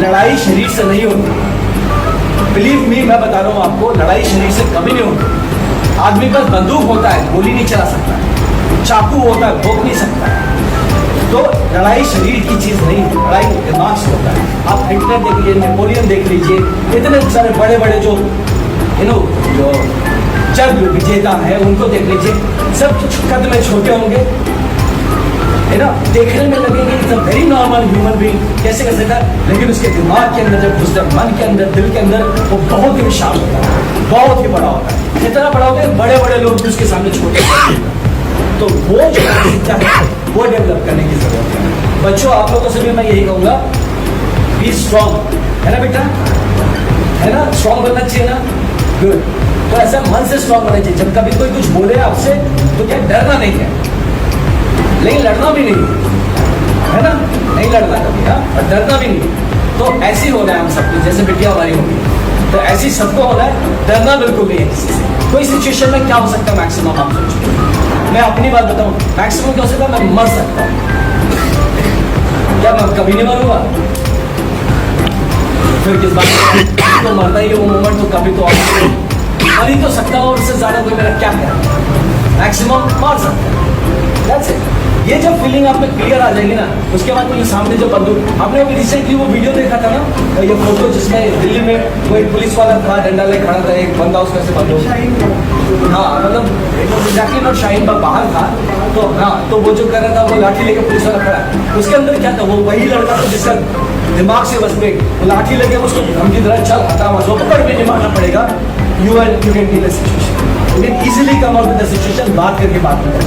लड़ाई शरीर से नहीं होती। बिलीव मी, मैं बता रहा हूँ आपको, लड़ाई शरीर से कभी नहीं होती। आदमी पर बंदूक होता है, गोली नहीं चला सकता है, चाकू होता है, भोंक नहीं सकता है। तो लड़ाई शरीर की चीज नहीं, लड़ाई दिमाग से होता है। आप हिटलर देख लीजिए, नेपोलियन देख लीजिए, इतने सारे बड़े बड़े जो जो जंग विजेता है उनको देख लीजिए, सब कद में छोटे होंगे, है ना, देखने में लगेंगे it's a very normal human being, कैसे कर सकता है, लेकिन उसके दिमाग के अंदर जब घुसता है, मन के अंदर, दिल के अंदर, वो बहुत ही विशाल होता है, बहुत ही बड़ा होता है। इतना बड़ा होता है बड़े बड़े लोग भी उसके सामने छोटे होते हैं। तो वो जो मानसिकता है वो डेवलप करने की जरूरत है। बच्चों, आप लोगों से भी मैं यही कहूंगा, बी स्ट्रॉन्ग, है ना बेटा, है ना, स्ट्रॉन्ग बनना चाहिए ना, गुड। तो ऐसा मन से स्ट्रॉन्ग होना चाहिए। जब कभी कोई कुछ बोले आपसे तो क्या डरना नहीं है, लेकिन लड़ना भी नहीं है ना, नहीं लड़ना कभी, हाँ, और डरना भी नहीं। तो ऐसे ही होना है हम सबको, जैसे बिटिया हमारी होगी, तो ऐसे ही सबको होना है, डरना बिल्कुल नहीं है किसी से। कोई सिचुएशन में क्या हो सकता है मैक्सिमम, आप सोचिए, मैं अपनी बात बताऊं, मैक्सिमम क्या हो सकता है, मैं मर सकता हूँ, क्या मैं कभी नहीं मरूंगा, फिर किस बात तो मरना ही है वो मोमेंट, तो कभी तो मर ही तो सकता हूँ, और उससे ज्यादा कोई मेरा क्या है, मैक्सिमम मार सकता है। That's it। ये जब फीलिंग आप में क्लियर आ जाएगी ना, उसके बाद वो सामने जो बंदूक, आपने अभी रिसेंटली वो वीडियो देखा था ना, ये फोटो जिसमें दिल्ली में कोई पुलिस वाला था, डंडा ले खड़ा था, एक बंदा उसमें से बंदूक, हाँ मतलब एग्जैक्टली नॉट शाहीन बाग, बाहर था, तो हाँ, तो वो जो कर रहा था वो लाठी लेके पुलिस वाला खड़ा है, उसके अंदर क्या था, वो वही लड़का था जिसका दिमाग से बस पे लाठी लगे, उसको धमकी तरह चल हटा मत, वो पकड़ के नहीं मारना पड़ेगा, you can deal the situation, you can easily come out with the situation, बात करके बात करें।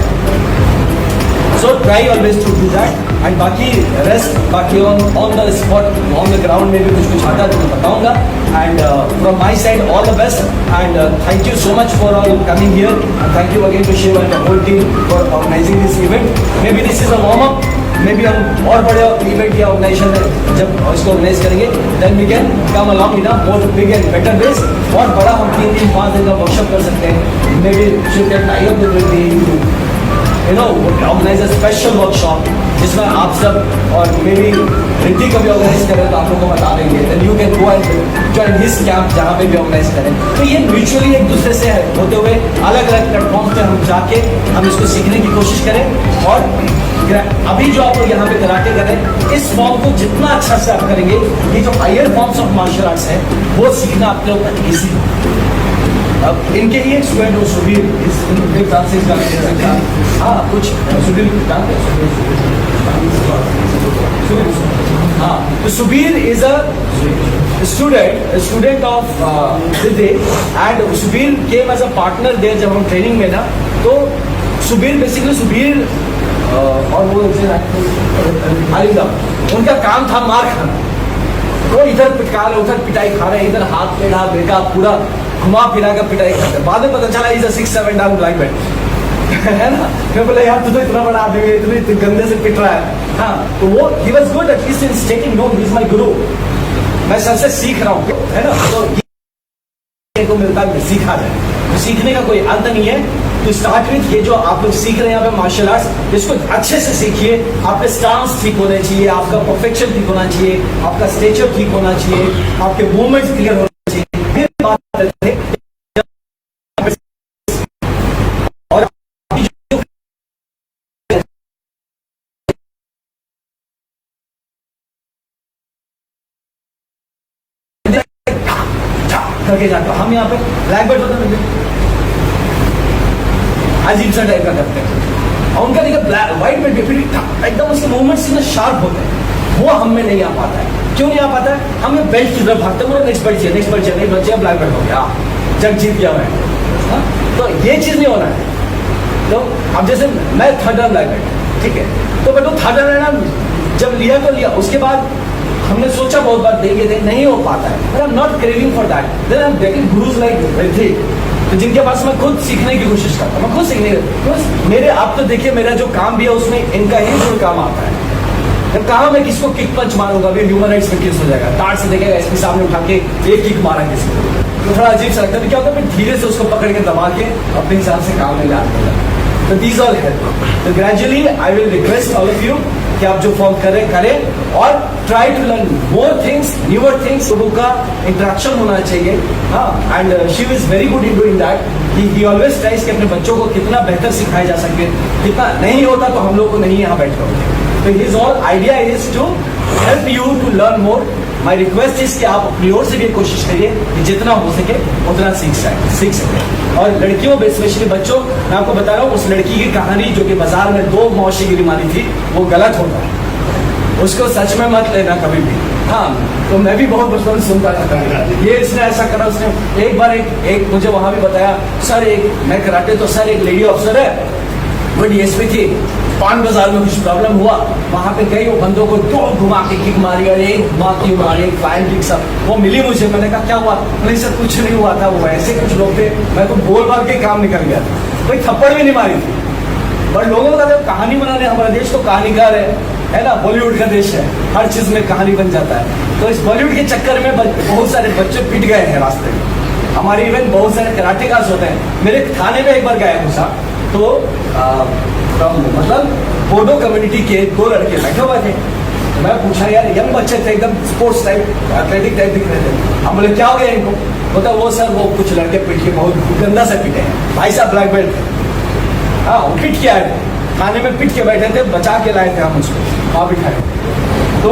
So try always to do that, and बाकी rest, बाकी on the spot, on the ground में भी कुछ आता तो मैं बताऊंगा, and from my side all the best, and thank you so much for all coming here, and thank you again to Shiv and the whole team for organizing this event. Maybe this is a warm up, maybe हम और बड़े event या organization में जब इसको organize करेंगे, then we can come along in a more big and better ways, और बड़ा हम 3 दिन 5 दिन का workshop कर सकते हैं, maybe Shiv can tie up with the organize a special workshop जिसमें आप सब, और मे बी रिद्धि कभी ऑर्गेनाइज करें तो आप लोगों को बता देंगे, then you can go and join his camp जहाँ पे भी ऑर्गेनाइज करें। तो ये म्यूचुअली एक दूसरे से होते हुए अलग अलग प्लेटफॉर्म पे हम जाके हम इसको सीखने की कोशिश करें, और अभी जो आप लोग यहाँ पे कराटे कर रहे हैं, इस फॉर्म को जितना अच्छा से आप करेंगे, ये जो higher forms of martial arts है वो सीखना आप लोगों का ईजी। अब इनके लिए स्टूडेंट हो सुबीर, हाँ कुछ सुबीर जानते हाँ, तो Subir is a student of Delhi, and Subir came as a partner there जब हम ट्रेनिंग में ना, तो सुबीर बेसिकली सुबीर और वो उनका काम था मार खाना, वो इधर पिटका रहे, उधर पिटाई खा रहे, इधर हाथ पेड़ा बेटा पूरा घुमा फिरा कर पिटाई खाते, बाद में पता चला is a 6-7 down black belt, है ना, मैं बोला यार तू तो इतना बड़ा आदमी है, इतने गंदे से पिट रहा है, हाँ, तो वो he was good at least in stating no he is my guru, मैं सर से सीख रहा हूँ, है ना, तो ये को मिलता है सीखा जाए, तो सीखने का कोई अंत नहीं है। तो स्टार्ट विथ ये जो आप लोग सीख रहे हैं यहाँ पे मार्शल आर्ट्स, इसको अच्छे से सीखिए, आपके स्टांस ठीक होने चाहिए, आपका परफेक्शन ठीक होना चाहिए, आपका स्टेचर ठीक होना चाहिए, आपके मूवमेंट्स क्लियर होना चाहिए, फिर बात करते हैं और करके जाता हूँ, हम यहाँ पे ब्लैक बेल्ट होता है अजीब सा टाइप का करते हैं, और उनका देखिए व्हाइट बेल्ट फिर एकदम उसके मूवमेंट्स इतने शार्प होते हैं, वो हम में नहीं आ पाता है। क्यों नहीं आ पाता है? हम बेल्ट की तरफ भागते हैं, नेक्स्ट बेल्ट चाहिए, नेक्स्ट बेल्ट चाहिए, नेक्स्ट चाहिए, ब्लैक बेल्ट हो गया, जग जीत गया मैं, तो ये चीज नहीं होना है। तो अब जैसे मैं 3rd ब्लैक बेल्ट, ठीक है, तो बेटो 3rd है ना, जब लिया तो लिया, उसके बाद हमने सोचा बहुत बार देंगे, नहीं हो पाता है, but I am not craving for that, then I am getting gurus like Riddhi, तो जिनके पास मैं खुद सीखने की कोशिश करता हूँ, मैं खुद सीखने की, मेरे आप तो देखिए मेरा जो काम भी है उसमें इनका ही जो काम आता है। जब कहा मैं किसको किक पंच मारूंगा, अभी ह्यूमन राइट्स में केस हो जाएगा, टाट से देखेगा इसके सामने उठा के एक किक मारा किसी को, तो थोड़ा अजीब सा लगता है, क्या होता है फिर धीरे से उसको पकड़ के दबा के अपने हिसाब से काम में लाना पड़ता है। तो दीज ऑल हेल्प, तो gradually I will request all of you कि आप जो फॉर्म करें और try to learn more things, newer things. लोगों का इंटरेक्शन होना चाहिए। हाँ, and she is very good in doing that. He always tries कि अपने बच्चों को कितना बेहतर सिखाया जा सके। कितना नहीं होता तो हम लोग को नहीं यहाँ बैठ होते। तो his all idea is to help you to learn more. My request is कि आप अपनी ओर से भी कोशिश करिए कि जितना हो सके उतना सीख सके। और लड़कियों, स्पेशली बच्चों, मैं आपको बता रहा हूँ, उस लड़की की कहानी जो कि बाजार में 2 मौसीगिरी मारी थी, वो गलत होता है। उसको सच में मत लेना कभी भी। हाँ, तो मैं भी बहुत बचपन सुनता था, ये इसने ऐसा करा, उसने एक बार एक मुझे वहां भी बताया, सर मैं कराटे तो सर एक लेडी ऑफिसर है, वो डीएसपी थी, पान बाजार में कुछ प्रॉब्लम हुआ, वहां पे कई बंदों को 2 घुमा के किक मारी और एक बाकी मारी, एक फाइन किक, सब वो मिली मुझे। मैंने कहा क्या हुआ? नहीं सर कुछ नहीं हुआ था, वो ऐसे कुछ लोग थे, मैं तो बोल बाल के काम निकल गया था, कोई थप्पड़ भी नहीं मारी थी। बट लोगों का कहानी बनाने, हमारा देश तो कहानीकार है ना, बॉलीवुड का देश है, हर चीज में कहानी बन जाता है। तो इस बॉलीवुड के चक्कर में बहुत सारे बच्चे पिट गए हैं रास्ते में। हमारे इवन बहुत सारे कराटे क्लास होते हैं। मेरे थाने में एक बार गया घुसा, तो मतलब बोडो कम्युनिटी के 2 लड़के बैठे हुए थे। तो मैं पूछा, यार यंग बच्चे थे, एकदम स्पोर्ट्स टाइप, एथलेटिक टाइप दिख रहे थे। हम बोले क्या हो गया इनको? बोलता वो सर वो कुछ लड़के पीट के बहुत गंदा से पीटे हैं। भाई साहब ब्लैक बेल्ट थे। हाँ, वो पिट के आए थे, खाने में पिट के बैठे थे, बचा के लाए थे हम उसको, वहाँ बिठाए। तो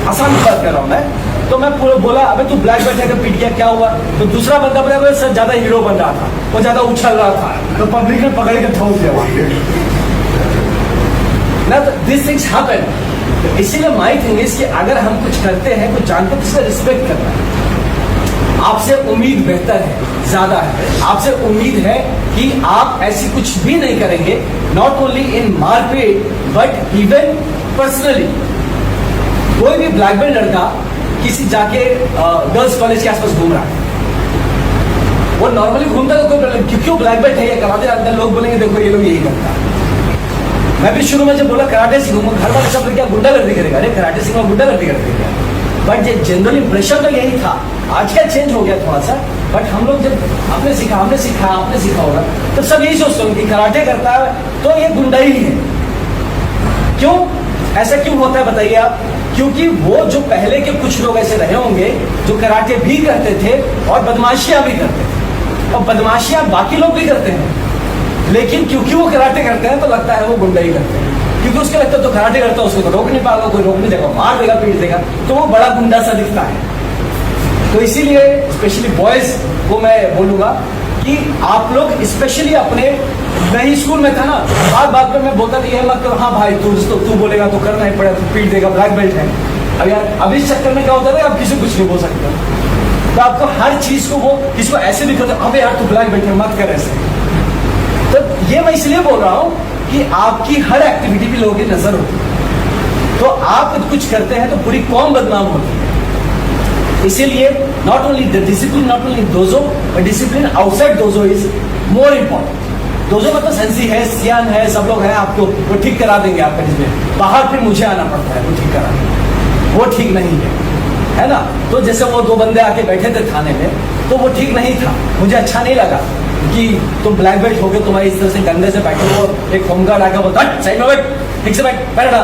आसान बात कर रहा हूँ मैं। तो मैं पूरा बोला, अबे तू ब्लैक बेल्ट है, पीट गया, क्या हुआ? तो दूसरा बंदा बोला, सर ज्यादा हीरो बन रहा था, वो ज्यादा उछल रहा था, तो पब्लिक ने पकड़ के ठोक दिया वहां ना। This things happen. इसीलिए माय थिंग इज कि अगर हम कुछ करते हैं, कुछ जानते हैं, तो उसका रिस्पेक्ट करना है। आपसे उम्मीद बेहतर है, ज्यादा है। आपसे उम्मीद है कि आप ऐसी कुछ भी नहीं करेंगे, नॉट ओनली इन मारपीट बट इवन पर्सनली। कोई भी ब्लैक बेल्ट लड़का किसी जाके गर्ल्स कॉलेज के आसपास घूम रहा है, वो नॉर्मली घूमता है, कोई प्रॉब्लम, क्योंकि ब्लैक बेल्ट है या कराटे जानता है, लोग बोलेंगे देखो ये लोग यही करता है। मैं भी शुरू में जब बोला कराटे सीखूंगा, घर वाले सब क्या गुंडागर्दी करेगा, अरे कराटे सीखूंगा गुंडागर्दी करेगा। बट ये जनरल इंप्रेशन तो यही था। आजकल चेंज हो गया थोड़ा सा, बट हम लोग जब हमने सीखा होगा, तो सब यही सोचते हैं कि कराटे करता है तो ये गुंडा ही है। क्यों ऐसा क्यों होता है बताइए आप? क्योंकि वो जो पहले के कुछ लोग ऐसे रहे होंगे जो कराटे भी करते थे और बदमाशियां भी करते थे, और बदमाशियां बाकी लोग भी करते हैं, लेकिन क्योंकि वो कराटे करते हैं तो लगता है वो गुंडा ही करते हैं। क्योंकि उसके लगता है तो कराटे करता है, उसको तो रोक नहीं पाएगा, कोई रोक नहीं देगा, मार देगा, पीट देगा, तो वो बड़ा गुंडा सा दिखता है। तो इसीलिए स्पेशली बॉयज को मैं बोलूंगा कि आप लोग स्पेशली अपने, मैं ही स्कूल में था ना, बात पे मैं बोलता नहीं है मत करो, हाँ भाई तू बोलेगा तो करना ही पड़ेगा, तू पीट देगा, ब्लैक बेल्ट है। अब यार अब इस चक्कर में क्या होता है, आप किसी कुछ नहीं बोल सकते, तो आपको हर चीज को वो किसको ऐसे भी करते, अबे यार तू ब्लैक बेल्ट है मत कर ऐसे। तो ये मैं इसलिए बोल रहा हूँ कि आपकी हर एक्टिविटी भी लोगों की नजर होती है, तो आप कुछ करते हैं तो पूरी कौम बदनाम होती है। इसीलिए not only the discipline, not only dojo, but discipline outside dojo is more important. Dojo मतलब सेंसी है, सियान है, सब लोग हैं, आपको वो ठीक करा देंगे आपका, जिसमें बाहर फिर मुझे आना पड़ता है वो ठीक करा, वो ठीक नहीं है ना। तो जैसे वो 2 बंदे आके बैठे थे थाने में, तो वो ठीक नहीं था, मुझे अच्छा नहीं लगा कि तुम ब्लैक बेल्ट हो गए, तुम्हारी इस तरह से गंदे से बैठे हो, एक होमगार्ड आकर बोलता साइड में बैठ, ठीक से बैठ, बैठा,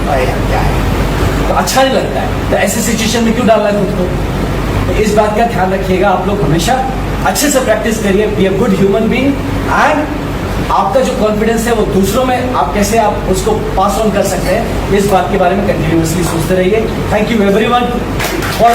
क्या है, तो अच्छा नहीं लगता है। तो ऐसी सिचुएशन में क्यों डालना है खुद को? तो इस बात का ध्यान रखिएगा, आप लोग हमेशा अच्छे से प्रैक्टिस करिए, be a good human being, and आपका जो कॉन्फिडेंस है वो दूसरों में आप कैसे आप उसको पास ऑन कर सकते हैं, इस बात के बारे में कंटिन्यूअसली सोचते रहिए। Thank you everyone for